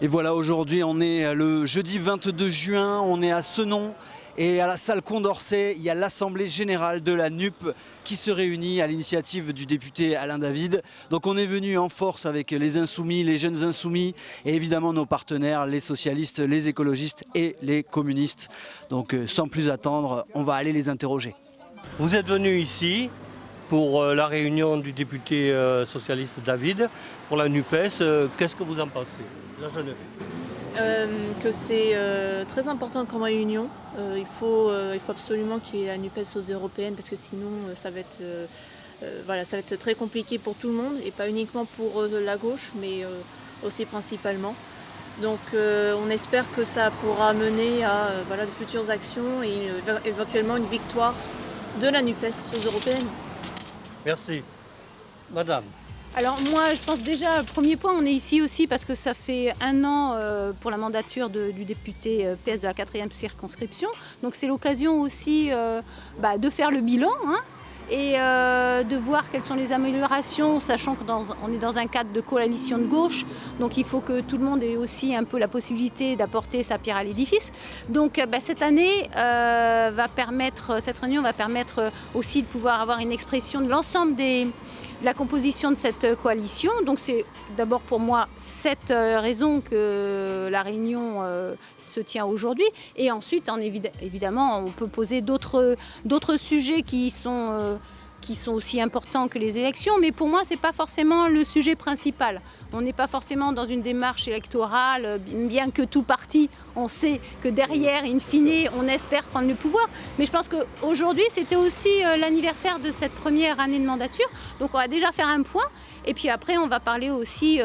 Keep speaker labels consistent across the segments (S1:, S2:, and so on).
S1: Et voilà, aujourd'hui on est le jeudi 22 juin, on est à Senon et à la salle Condorcet, il y a l'assemblée générale de la NUP qui se réunit à l'initiative du député Alain David. Donc on est venu en force avec les insoumis, les jeunes insoumis et évidemment nos partenaires, les socialistes, les écologistes et les communistes. Donc sans plus attendre, on va aller les interroger.
S2: Vous êtes venu ici pour la réunion du député socialiste David, pour la NUPES. Qu'est-ce que vous en pensez, la jeune fille?
S3: Que c'est très important comme réunion. Il faut absolument qu'il y ait la NUPES aux européennes parce que sinon ça va être très compliqué pour tout le monde et pas uniquement pour la gauche mais aussi principalement. Donc on espère que ça pourra mener à de futures actions et éventuellement une victoire de la NUPES aux européennes.
S2: Merci. Madame.
S4: Alors moi, je pense déjà, premier point, on est ici aussi parce que ça fait 1 an pour la mandature du député PS de la 4e circonscription. Donc c'est l'occasion aussi de faire le bilan et de voir quelles sont les améliorations, sachant qu'on est dans un cadre de coalition de gauche. Donc il faut que tout le monde ait aussi un peu la possibilité d'apporter sa pierre à l'édifice. Donc cette année cette réunion va permettre aussi de pouvoir avoir une expression de l'ensemble de la composition de cette coalition. Donc c'est d'abord pour moi cette raison que la réunion se tient aujourd'hui. Et ensuite, évidemment, on peut poser d'autres sujets qui sont aussi importants que les élections. Mais pour moi, ce n'est pas forcément le sujet principal. On n'est pas forcément dans une démarche électorale, bien que tout parti, on sait que derrière, in fine, on espère prendre le pouvoir. Mais je pense qu'aujourd'hui, c'était aussi l'anniversaire de cette première année de mandature. Donc on va déjà faire un point. Et puis après, on va parler aussi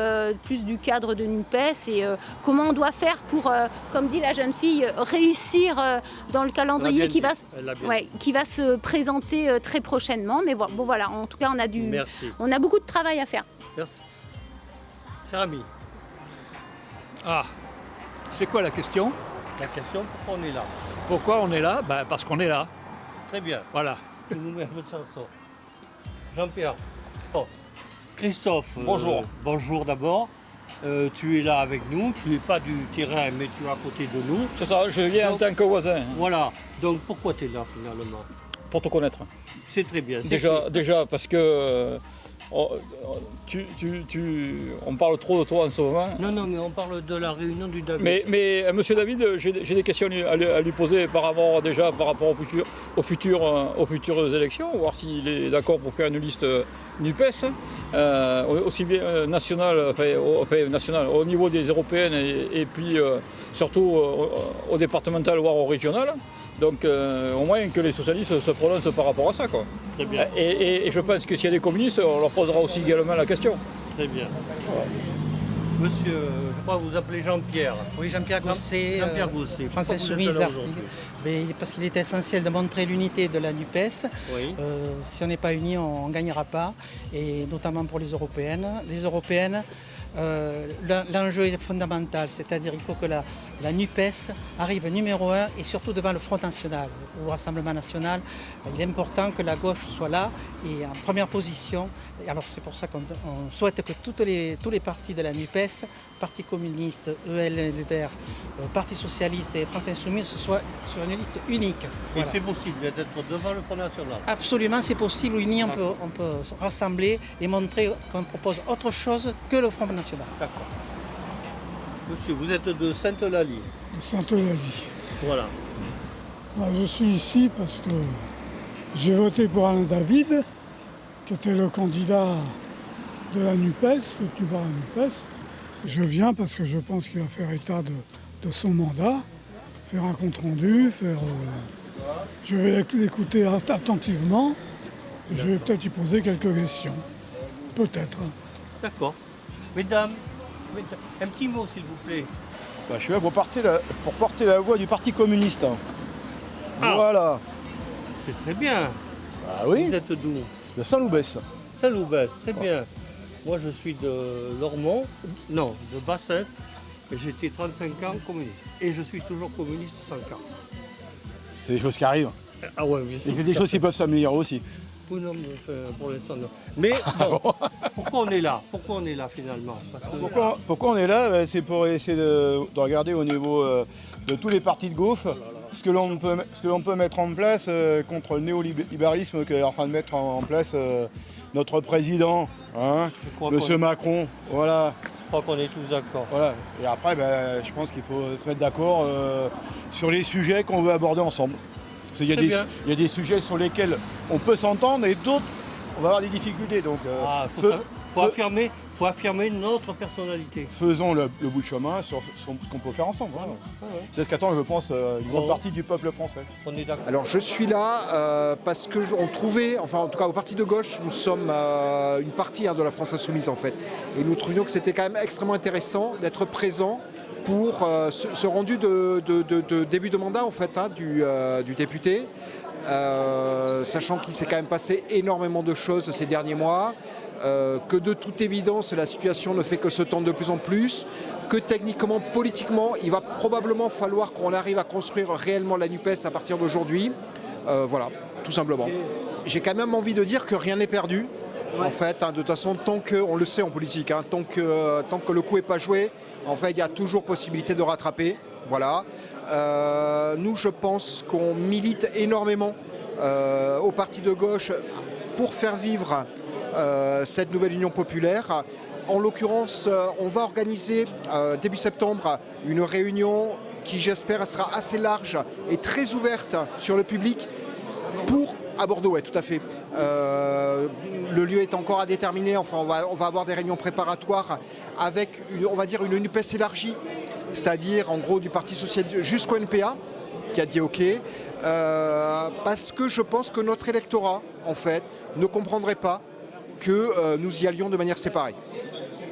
S4: plus du cadre de NUPES et comment on doit faire pour, comme dit la jeune fille, réussir dans le calendrier qui va se présenter très prochainement. Mais bon, voilà, en tout cas, on a beaucoup de travail à faire.
S2: Merci. Cher ami.
S5: Ah, c'est quoi la question?
S2: La question, pourquoi on est là?
S5: Pourquoi on est là? Parce qu'on est là.
S2: Très bien.
S5: Voilà.
S2: Tu nous mets un peu de chanson. Jean-Pierre. Oh. Christophe.
S5: Bonjour.
S2: Bonjour d'abord. Tu es là avec nous. Tu n'es pas du terrain, mais tu es à côté de nous.
S5: C'est ça, je viens en tant que voisin.
S2: Voilà. Donc pourquoi tu es là finalement?
S5: Pour te connaître.
S2: C'est très bien.
S5: Déjà parce que on parle trop de toi en ce moment.
S2: Non, mais on parle de la réunion du David.
S5: Mais Monsieur David, j'ai des questions à lui poser par rapport aux futures élections, voir s'il est d'accord pour faire une liste NUPES, aussi bien nationale, au niveau des européennes et puis surtout au départemental voire au régional. Donc au moins que les socialistes se prononcent par rapport à ça, quoi.
S2: Très bien.
S5: Et je pense que s'il y a des communistes, on leur posera aussi également la question.
S2: Très bien. Voilà. Monsieur, je crois que vous appelez Jean-Pierre.
S6: Oui, Jean-Pierre Gosset, France Insoumise Article. Parce qu'il est essentiel de montrer l'unité de la NUPES.
S2: Oui.
S6: Si on n'est pas unis, on ne gagnera pas, et notamment pour les européennes. Les européennes, l'enjeu est fondamental, c'est-à-dire il faut que la NUPES arrive numéro 1 et surtout devant le Front National, au Rassemblement National. Il est important que la gauche soit là et en première position. Et alors c'est pour ça qu'on souhaite que tous les partis de la NUPES, Parti communiste, EL, les Verts, Parti socialiste et France Insoumise soient sur une liste unique.
S2: Voilà. Et c'est possible d'être devant le Front National? Absolument,
S6: c'est possible. Unis, on peut se rassembler et montrer qu'on propose autre chose que le Front National.
S2: D'accord. Monsieur, vous êtes de Sainte-Eulalie.
S7: De Sainte-Eulalie.
S2: Voilà.
S7: Je suis ici parce que j'ai voté pour Alain David, qui était le candidat de la NUPES, du bar NUPES. Je viens parce que je pense qu'il va faire état de son mandat, faire un compte-rendu, je vais l'écouter attentivement, et je vais peut-être y poser quelques questions. Peut-être.
S2: D'accord. Mesdames, un petit mot s'il vous plaît.
S8: Je suis là pour porter la voix du Parti communiste.
S2: Ah.
S8: Voilà.
S2: C'est très bien.
S8: Oui.
S2: Vous êtes d'où?
S8: De Saint-Loubès.
S2: Saint-Loubès, très bien. Moi je suis de Lormont, non, de Bassens. J'étais 35 ans communiste. Et je suis toujours communiste 5 ans.
S8: C'est des choses qui arrivent.
S2: Ah ouais, bien sûr.
S8: Et c'est des choses qui peuvent s'améliorer aussi.
S2: beaucoup, non, pour l'instant, non. Mais bon, pourquoi on est là? Pourquoi on est là finalement? Parce que...
S8: Pourquoi on est là? C'est pour essayer de regarder au niveau de tous les partis de gauche ce que l'on peut mettre en place contre le néolibéralisme qu'est en train de mettre en place notre président, hein, M. Macron. Voilà.
S2: Je crois qu'on est tous d'accord.
S8: Voilà. Et après, je pense qu'il faut se mettre d'accord sur les sujets qu'on veut aborder ensemble. Parce qu'il y a des sujets sur lesquels on peut s'entendre et d'autres, on va avoir des difficultés. Donc,
S2: faut affirmer notre personnalité.
S8: Faisons le bout de chemin sur ce qu'on peut faire ensemble. Voilà. C'est ce qu'attend, je pense, une grande partie du peuple français.
S2: On est d'accord.
S9: Alors je suis là parce qu'on trouvait, enfin en tout cas au parti de gauche, nous sommes une partie de la France insoumise en fait. Et nous trouvions que c'était quand même extrêmement intéressant d'être présent pour ce rendu de début de mandat en fait du député. Sachant qu'il s'est quand même passé énormément de choses ces derniers mois. Que de toute évidence la situation ne fait que se tendre de plus en plus, que techniquement, politiquement, il va probablement falloir qu'on arrive à construire réellement la NUPES à partir d'aujourd'hui. Voilà, tout simplement. J'ai quand même envie de dire que rien n'est perdu. En fait, de toute façon, tant que, on le sait en politique, tant que le coup n'est pas joué, en fait, il y a toujours possibilité de rattraper. Voilà. Nous, je pense qu'on milite énormément au parti de gauche pour faire vivre cette nouvelle union populaire. En l'occurrence, on va organiser début septembre une réunion qui, j'espère, sera assez large et très ouverte sur le public à Bordeaux, ouais, tout à fait. Le lieu est encore à déterminer. Enfin, on va avoir des réunions préparatoires avec, on va dire, une NUPES élargie, c'est-à-dire en gros du Parti socialiste jusqu'au NPA qui a dit OK, parce que je pense que notre électorat, en fait, ne comprendrait pas que nous y allions de manière séparée,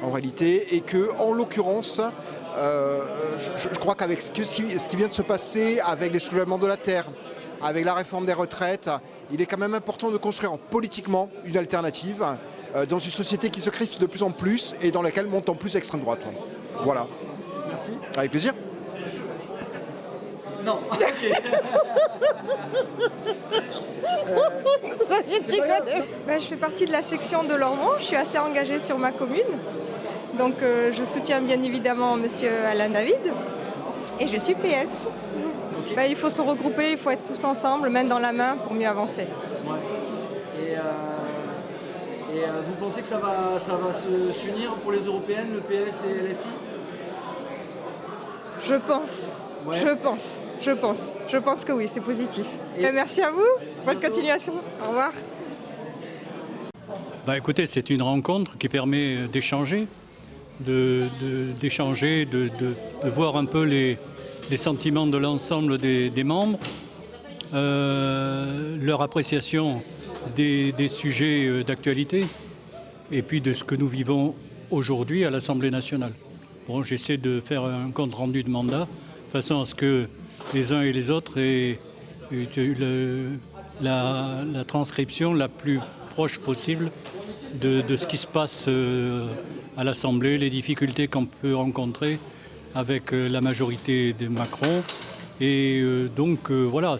S9: en réalité, et que, en l'occurrence, je crois qu'avec ce qui vient de se passer avec les soulèvements de la terre, avec la réforme des retraites, il est quand même important de construire politiquement une alternative dans une société qui se crispe de plus en plus et dans laquelle monte en plus l'extrême droite. Voilà.
S1: Merci.
S9: Avec plaisir.
S1: Non.
S10: Je fais partie de la section de Lormont, je suis assez engagée sur ma commune. Donc je soutiens bien évidemment M. Alain David et je suis PS. Okay. Il faut se regrouper, il faut être tous ensemble, main dans la main pour mieux avancer.
S1: Ouais. Et vous pensez que ça va s'unir pour les européennes, le PS et LFI?
S10: Je pense. Ouais. Je pense que oui, c'est positif. Merci à vous, bonne continuation. Au revoir.
S11: Écoutez, c'est une rencontre qui permet d'échanger, de voir un peu les sentiments de l'ensemble des membres, leur appréciation des sujets d'actualité et puis de ce que nous vivons aujourd'hui à l'Assemblée nationale. Bon, j'essaie de faire un compte rendu de mandat de façon à ce que les uns et les autres aient la transcription la plus proche possible de ce qui se passe à l'Assemblée, les difficultés qu'on peut rencontrer avec la majorité de Macron. Et voilà,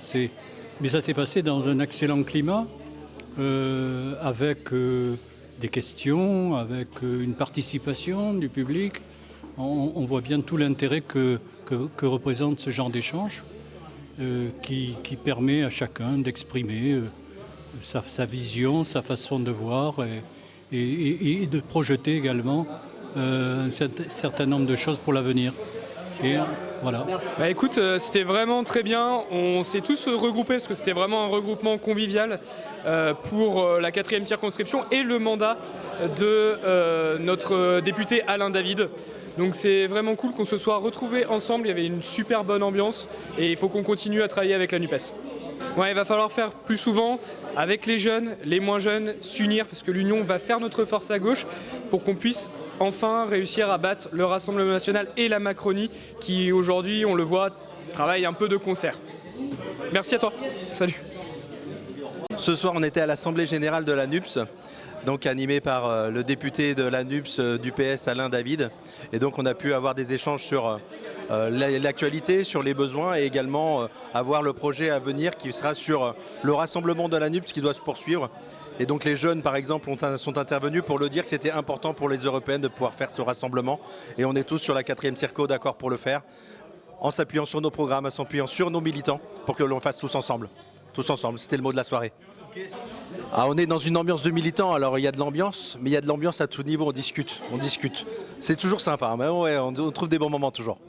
S11: mais ça s'est passé dans un excellent climat, avec des questions, avec une participation du public. On voit bien tout l'intérêt que représente ce genre d'échange qui permet à chacun d'exprimer sa vision, sa façon de voir et de projeter également un certain nombre de choses pour l'avenir. Et voilà.
S12: Écoute, c'était vraiment très bien. On s'est tous regroupés parce que c'était vraiment un regroupement convivial pour la 4e circonscription et le mandat de notre député Alain David. Donc c'est vraiment cool qu'on se soit retrouvés ensemble, il y avait une super bonne ambiance et il faut qu'on continue à travailler avec la NUPES. Ouais, il va falloir faire plus souvent avec les jeunes, les moins jeunes, s'unir parce que l'union va faire notre force à gauche pour qu'on puisse enfin réussir à battre le Rassemblement national et la Macronie qui aujourd'hui, on le voit, travaillent un peu de concert. Merci à toi, salut.
S13: Ce soir on était à l'Assemblée générale de la NUPES, donc animé par le député de la NUPES du PS Alain David. Et donc on a pu avoir des échanges sur l'actualité, sur les besoins et également avoir le projet à venir qui sera sur le rassemblement de la NUPES qui doit se poursuivre Et donc les jeunes par exemple sont intervenus pour le dire que c'était important pour les Européennes de pouvoir faire ce rassemblement. Et on est tous sur la 4e Circo d'accord pour le faire, en s'appuyant sur nos programmes, en s'appuyant sur nos militants, pour que l'on fasse tous ensemble. Tous ensemble, c'était le mot de la soirée. Ah, on est dans une ambiance de militants, alors il y a de l'ambiance, mais il y a de l'ambiance à tout niveau, on discute. C'est toujours sympa, mais ouais, on trouve des bons moments toujours.